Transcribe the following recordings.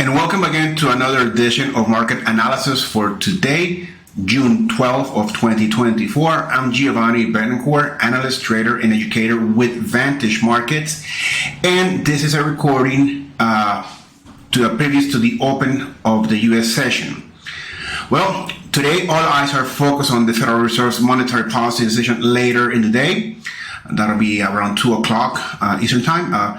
And welcome again to another edition of Market Analysis for today, June 12th of 2024. I'm Giovanni Betancourt, analyst, trader, and educator with Vantage Markets. And this is a recording previous to the open of the U.S. session. Well, today all eyes are focused on the Federal Reserve's monetary policy decision later in the day. That'll be around 2 o'clock Eastern time.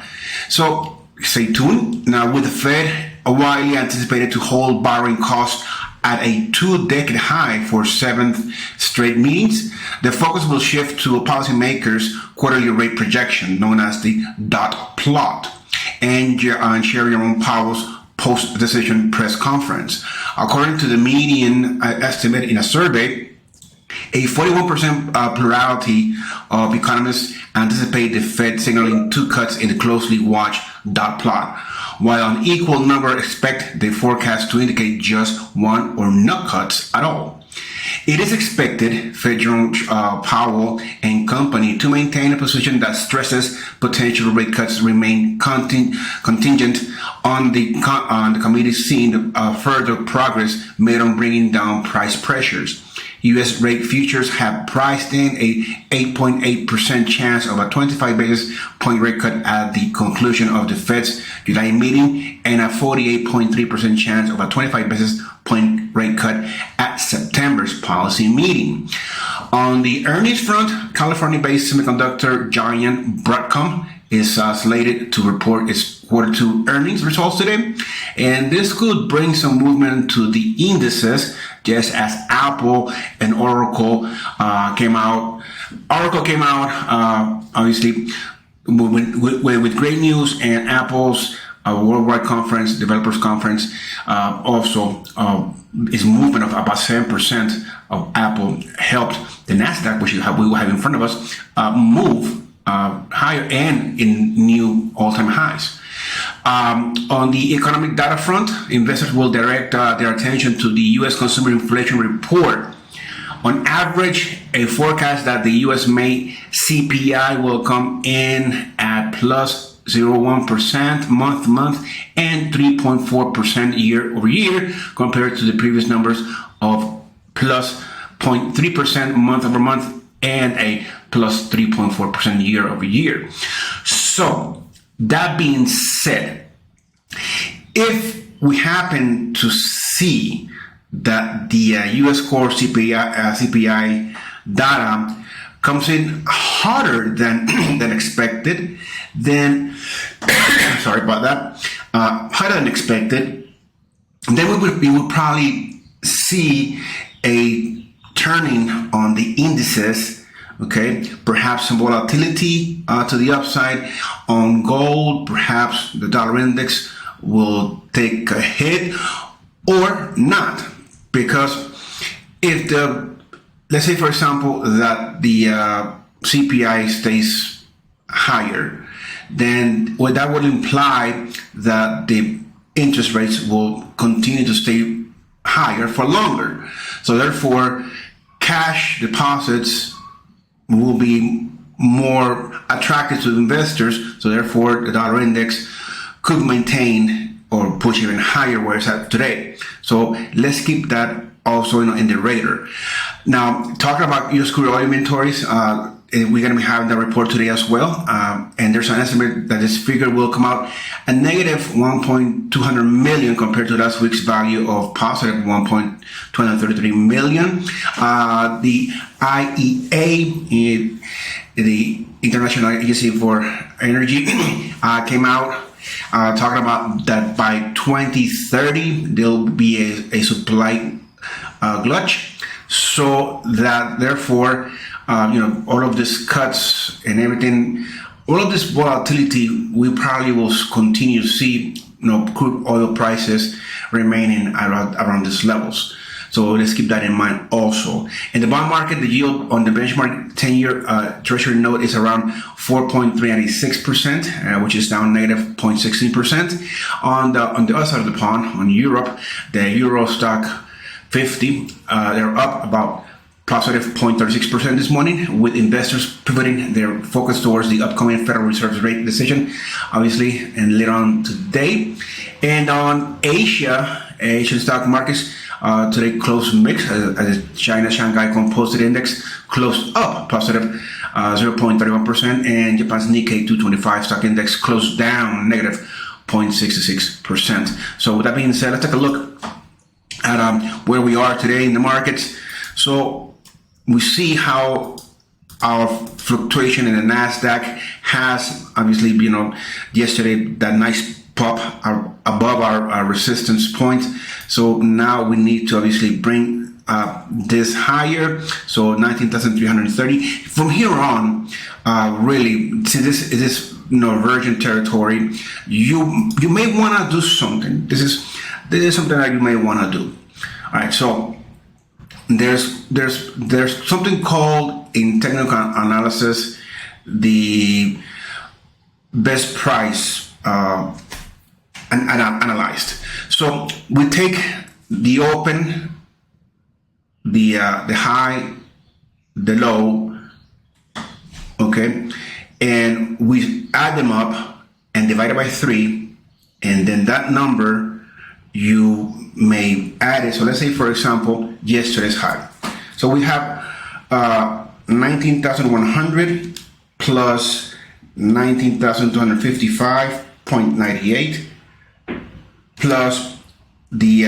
So stay tuned. Now, with the Fed widely anticipated to hold borrowing costs at a 2-decade high for 7th straight meetings, the focus will shift to a policymaker's quarterly rate projection, known as the dot plot, and Jerome Powell's post-decision press conference. According to the median estimate in a survey, a 41% plurality of economists anticipate the Fed signaling 2 cuts in the closely watched dot plot, while an equal number expect the forecast to indicate just 1 or no cuts at all. It is expected Fed Jerome Powell and company to maintain a position that stresses potential rate cuts remain contingent on the committee seeing further progress made on bringing down price pressures. U.S. rate futures have priced in a 8.8% chance of a 25 basis point rate cut at the conclusion of the Fed's July meeting and a 48.3% chance of a 25 basis point rate cut at September's policy meeting. On the earnings front, California-based semiconductor giant Broadcom is slated to report its Q2 earnings results today, and this could bring some movement to the indices, just as Apple and Oracle came out. Oracle came out, obviously, with great news, and Apple's worldwide conference, developers conference, also is movement of about 7% of Apple helped the Nasdaq, which we have in front of us, move higher and in new all-time highs. On the economic data front, investors will direct their attention to the U.S. consumer inflation report. On average, a forecast that the U.S. May CPI will come in at plus 0.1% month-to-month and 3.4% year-over-year, compared to the previous numbers of plus 0.3% month-over-month and a plus 3.4% year-over-year. So, that being said, if we happen to see that the U.S. core CPI data comes in harder than expected, then sorry about that, harder than expected, then we would probably see a turning on the indices. Okay, perhaps some volatility to the upside on gold. Perhaps the dollar index will take a hit or not, because if let's say, for example, that the CPI stays higher, then that would imply that the interest rates will continue to stay higher for longer. So therefore, cash deposits will be more attractive to investors, so therefore the dollar index could maintain or push even higher where it's at today. So let's keep that also in the radar. Now, talking about U.S. crude oil inventories, we're going to be having that report today as well, and there's an estimate that this figure will come out a negative 1.200 million compared to last week's value of positive 1.233 million. The IEA, the International Agency for Energy, came out talking about that by 2030 there'll be a supply glut, so that therefore all of these cuts and everything, all of this volatility, we probably will continue to see crude oil prices remaining around these levels. So let's keep that in mind also. In the bond market, the yield on the benchmark 10-year Treasury note is around 4.396%, which is down negative 0.16%. On the other side of the pond, on Europe, the Euro stock 50, they're up about positive 0.36% this morning, with investors pivoting their focus towards the upcoming Federal Reserve's rate decision, obviously, and later on today. And on Asian stock markets today closed mixed as China Shanghai Composite Index closed up positive 0.31%, and Japan's Nikkei 225 stock index closed down negative 0.66%. So with that being said, let's take a look at where we are today in the markets. So we see how our fluctuation in the Nasdaq has obviously, yesterday that nice pop above our resistance point. So now we need to obviously bring this higher. So 19,330. From here on, really, see this is virgin territory. You may want to do something. This is something that you may want to do. All right. So there's something called in technical analysis the best price analyzed. So we take the open, the high, the low, okay, and we add them up and divide it by 3, and then that number you may add it. So let's say, for example, yesterday's high. So we have 19,100 plus 19,255.98 plus the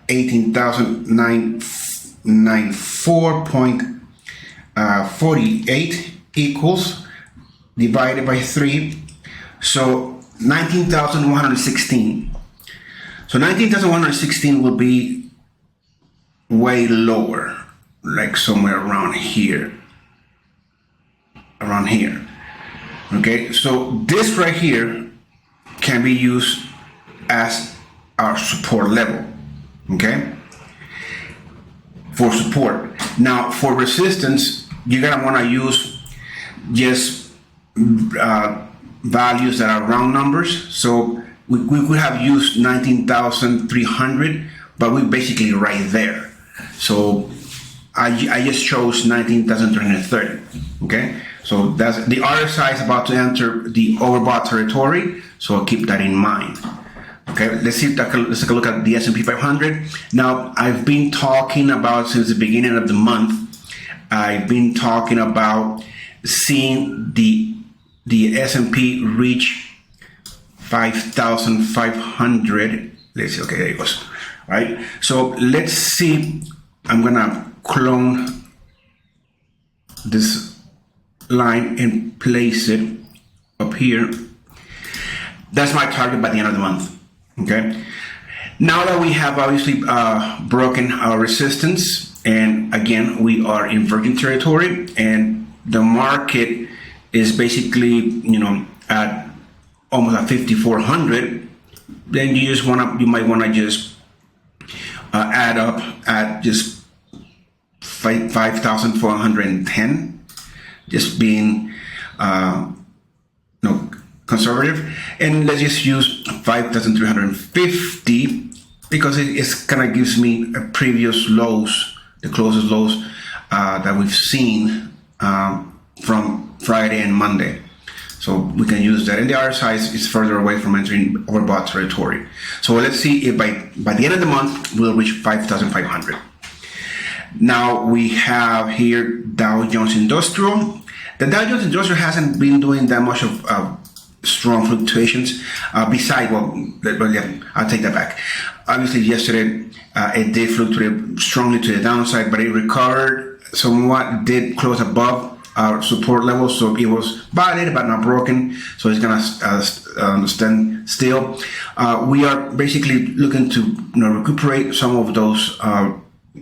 18,994.48 equals divided by 3. So 19,116. So 19,116 will be way lower, like somewhere around here. Okay, so this right here can be used as our support level, okay, for support. Now for resistance, you're gonna want to use just values that are round numbers. So we could have used 19,300, but we're basically right there. So I just chose 19,330, okay? So that's the RSI is about to enter the overbought territory, so I'll keep that in mind. Okay, let's take a look at the S&P 500. Now, I've been talking about since the beginning of the month. I've been talking about seeing the S&P reach 5,500. Let's see. Okay, there it goes. All right. So let's see. I'm gonna clone this line and place it up here. That's my target by the end of the month. Okay. Now that we have obviously broken our resistance, and again we are in virgin territory, and the market is basically at almost at 5,400, then you might want to just add up at just 5,410, just being conservative, and let's just use 5,350 because it's kind of gives me a previous lows, the closest lows that we've seen from Friday and Monday. So we can use that, and the RSI is further away from entering overbought territory. So let's see if by the end of the month we'll reach 5,500. Now we have here Dow Jones Industrial. The Dow Jones Industrial hasn't been doing that much of strong fluctuations. I'll take that back. Obviously, yesterday it did fluctuate strongly to the downside, but it recovered somewhat, did close above our support level, so it was violated but not broken, so it's gonna stand still. We are basically looking to recuperate some of those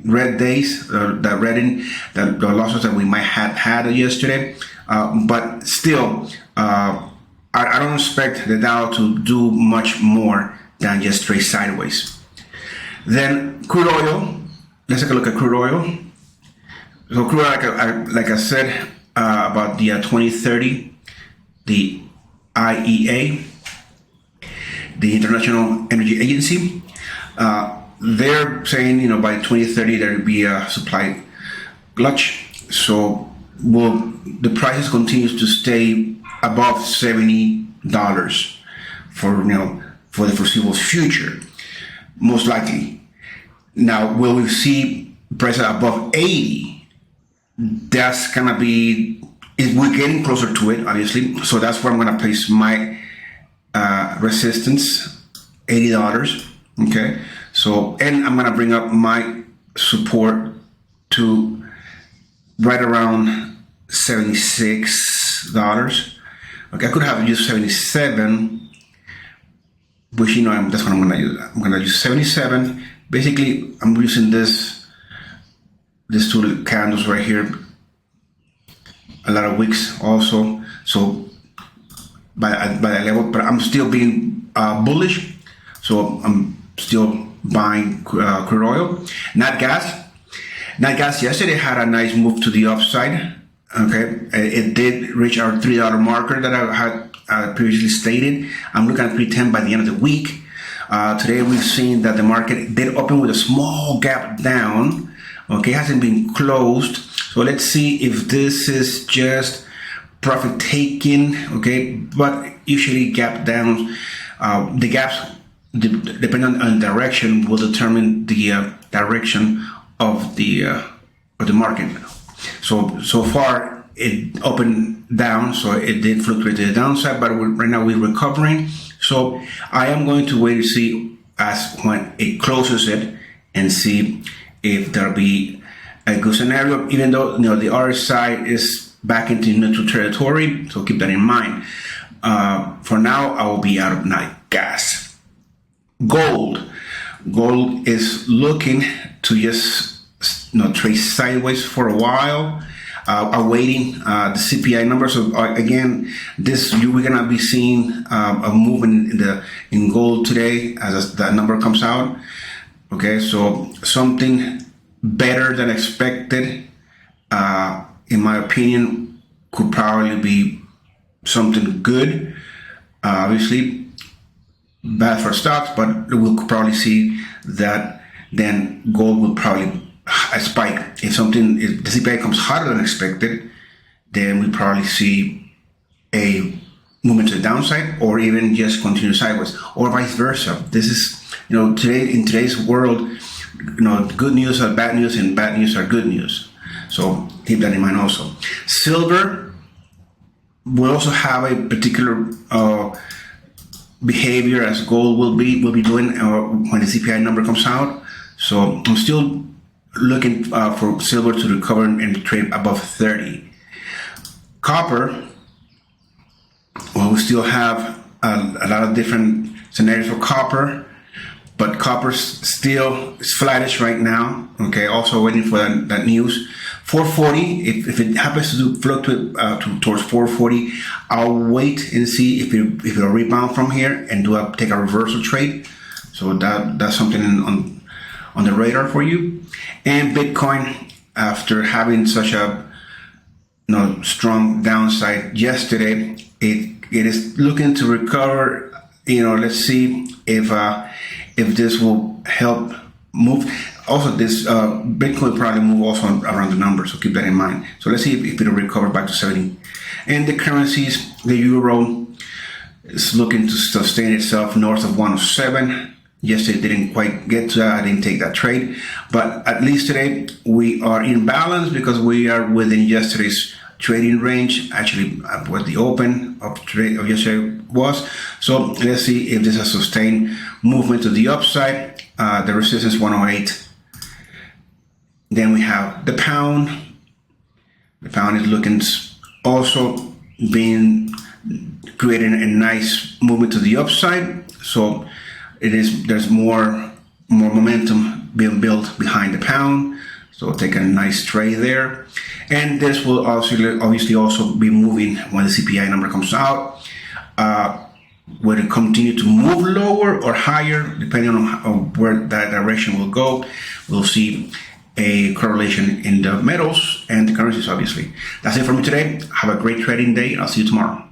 red days, the losses that we might have had yesterday, but still I don't expect the Dow to do much more than just trade sideways. Then crude oil, let's take a look at crude oil. So crude oil, like I said, about the 2030, the IEA, the International Energy Agency, they're saying, by 2030 there will be a supply clutch. So will the prices continues to stay above $70 for the foreseeable future, most likely. Now, will we see prices above 80? That's gonna be, we're getting closer to it, obviously. So that's where I'm gonna place my resistance, $80. Okay. So, and I'm gonna bring up my support to right around $76. Okay, I could have used 77, which that's what I'm gonna use. I'm gonna use 77. Basically, I'm using these two candles right here a lot of weeks also. So by that level, but I'm still being bullish. So I'm still buying crude oil. Nat Gas yesterday had a nice move to the upside. Okay, it did reach our $3 marker that I had previously stated. I'm looking at 310 by the end of the week. Today we've seen that the market did open with a small gap down. Okay, hasn't been closed. So let's see if this is just profit taking. Okay, but usually gap downs, the gaps, depending on direction, will determine the direction of the market. So far it opened down, so it did fluctuate to the downside, but right now we're recovering. So I am going to wait to see as when it closes it and see if there'll be a good scenario, even though the RSI is back into neutral territory. So keep that in mind. For now, I will be out of Nat Gas. Gold is looking to just trade sideways for a while, awaiting the CPI numbers. So again, we're gonna be seeing a movement in gold today as that number comes out. Okay, so something better than expected, in my opinion, could probably be something good. Obviously, bad for stocks, but we'll probably see that then gold will probably spike. If the CPI comes harder than expected, then we probably see a movement to the downside, or even just continue sideways, or vice versa. This is, today in today's world, good news are bad news and bad news are good news. So keep that in mind also. Silver will also have a particular behavior as gold will be doing when the CPI number comes out. So I'm still looking for silver to recover and trade above 30. Copper, we still have a lot of different scenarios for copper, but copper still is flattish right now. Okay, also waiting for that news. 440, if it happens to fluctuate towards 440, I'll wait and see if it'll rebound from here and take a reversal trade. So that's something on the radar for you. And Bitcoin, after having such a strong downside yesterday, it is looking to recover. Let's see if this will help move. Also, this Bitcoin probably move also around the numbers, so keep that in mind. So let's see if it'll recover back to 70. And the currencies, the euro is looking to sustain itself north of 107. Yesterday didn't quite get to that. I didn't take that trade, but at least today we are in balance because we are within yesterday's trading range. Actually, what the open of yesterday was. So let's see if this is a sustained movement to the upside. The resistance 108. Then we have the pound. The pound is looking also creating a nice movement to the upside. So there's more momentum being built behind the pound. So take a nice trade there. And this will obviously also be moving when the CPI number comes out. Will it continue to move lower or higher, depending on where that direction will go? We'll see a correlation in the metals and the currencies, obviously. That's it for me today. Have a great trading day. I'll see you tomorrow.